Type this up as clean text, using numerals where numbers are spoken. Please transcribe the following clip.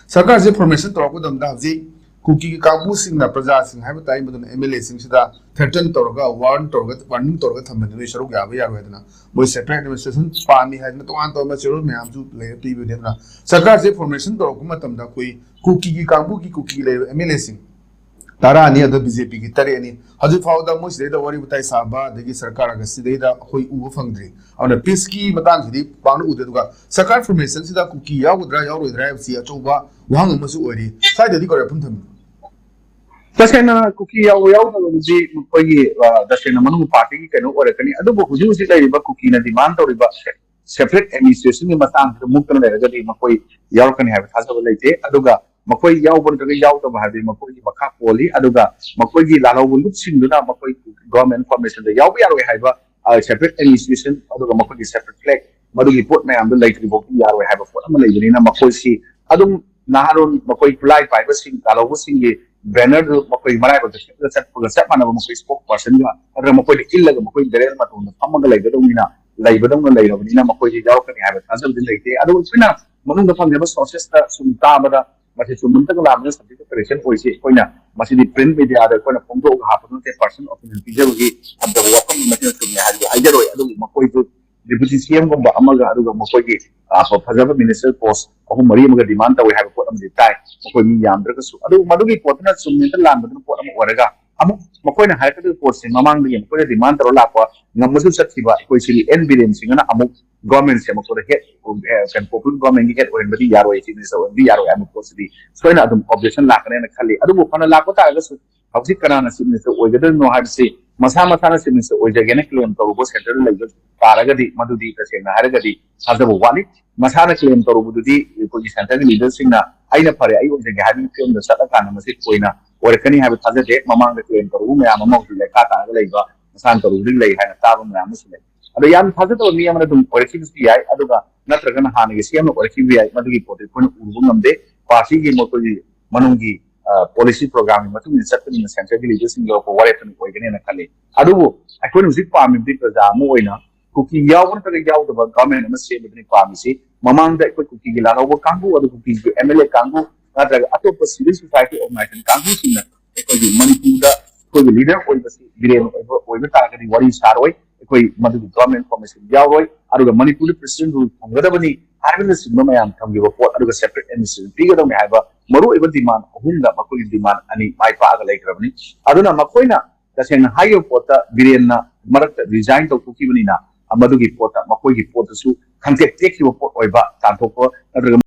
सरकार से फॉर्मेशन तौर कुकी काबू प्रजा MLA थ्रेटन तौर वार्निंग तौर थम्बे सरुक याब यारोदना मोई सेपरेट एडमिनिस्ट्रेशन पामी है तोान तौर चेरोल मैम पीबना सरकार से फॉर्मेशन तौर कुकी काबू की कुकी MLA तारानी बीजेपी की तरेनी हजू फाउद मोद वरी वाई साब सरकार अखोई उब फंग्री पीस की पान उदे सरकार फॉर्मेशन से कुकी याओगद्रा याओरोइद्रा अचौब वहां स्वादी कौरफम थमी तसेना कुकी याओदी तसेना मनु पार्टी की कनो ओरकनी अदुबो हुजु हुजि लैरिबा कुकी ना डिमांड तौरिबा सेपरेट एडमिनिस्ट्रेशन की मतांग मुक्तन लेरगदी मकोई याओरकनी हाबे थाजब लैते अदुगा मकोई याओबन तग याओतब हाबे मकोई मखा पोली अदुगा मकोई की लालौबु लुपसिंगदुना मकोई गवर्नमेंट फॉर्मेशन द याओबि यारोय हाबा सेपरेट एडमिनिस्ट्रेशन अदुगा मकोई सेपरेट फ्लैग मदुगी पोट मैम दु लैत्रिबो यारोय हाबा पोट अमा लैबनिना मकोई सी अदुम नाहारोन मकोई खुलाई पाइबा सिंग लालौबु सिंग बैनर जो मकोई मराय बद चप मानब मकोई स्पोक पर्सन गा अदर मकोई इल्लग मकोई बेरेल मतुन फमग लैबदोमिना लैबदोम लैरबनिना मकोई याओकनी हाबा थाजब दिन लैते अदु उसिना मनुंग फंगब सोर्सेस ता सुम ताबदा मसे सुमंतक लाबन सब्जेक्ट ऑपरेशन होइसे कोइना मसिदि प्रिंट मीडिया दा कोइना फोंदो हापन ते पर्सन ओपिनियन पिजबगी अब वफम मसे सुमने हाजो हाइजरोय अदु मकोई जो डिप्यूटी सीएम गंबा अमगा अदुगा मकोई की फजब मिनिस्टर पोस्ट अहम मरी अमगा डिमांड तवे हाबा पोट अमदि ताई मकोई मी यामद्रगसु अदु मदुगी पोटना सुमने लानबदन पोट अम ओरगा अमु मकोइना हाइकद पोट से ममांग दि मकोई डिमांड तरो लापा ngमसु सथिबा कोई सिली एनबिडेंस सिंगना अमु गवर्नमेंट से मकोई हेड कैन पॉपुलर गवर्नमेंट की हेड ओइनबदी यारोय सिनि सो बि यारोय अमु पोसिदि सोइना अदुम ऑब्जेक्शन लाकने न खाली अदुबो फना लाको तागसु हौजि कनाना सिनि सो ओइगदन नो हाबसि मसा मसाना सिनि सो ओइजगेने क्लेम तरोबो सेंटर लैब तारगदि मदुदि तसेना हारगदि हाजबो वाली मसाना क्लेम तरोबुदि कोई सेंटर लीडर सिंगना आइना फरे आई ओइजगे हाबि क्लेम द सदा काना मसि कोइना ओरकनी हाबि थाजदे ममांग क्लेम तरोबु मैम अमौजु लेखा तारग लैबा मसान तरोबुदि लै हाना ताब मैम मुसले अदो याम थाजदो मी अमना दुम ओरकिबि याय अदुगा नत्रगना हानगे सीएम ओरकिबि याय मदुगी पोते कोन उबु ngमदे पार्टी की मोकोजी मनुंगी पॉलिसी प्रोग्राम मतुंग सत्तनि सेंटर की लीडर सिंग को वारेतन ओइगने न खाले अदुबो अखोन हुजिक पामिबि प्रजा मो ओइना कुकी यावन तक यावदब गवर्नमेंट में सेमदनि पामिसि ममांग द कुकी की लानोबो कांगु अदु कुकी की MLA कांगु नत्रग अतोप सिविल सोसाइटी ऑर्गेनाइजेशन कांगु सिंग एकोजी मणिपुर दा कोई लीडर ओइबसि बिरेन ओइबो तागदि वरी सारोय कोई मदुगी गवर्नमेंट फॉर्मेशन यावरोय अदुगा मणिपुर प्रेसिडेंट रूल फंगदबनि हाइबन सिंग मैम थंगिबो पोट अदुगा सेपरेट एडमिनिस्ट्रेशन पिगदम हाइबा मरु एबा डिमांड अहुंदा मकोई डिमांड अनि माइ पागा लैख्रबनि अदुना मकोइना तसेंना हायो पोटा बिरेनना मरक रिजाइन तौथुकिबनिना मदुगी पोटा मकोई की पोटसु खंते टेकिबो पोट ओइबा तांथोको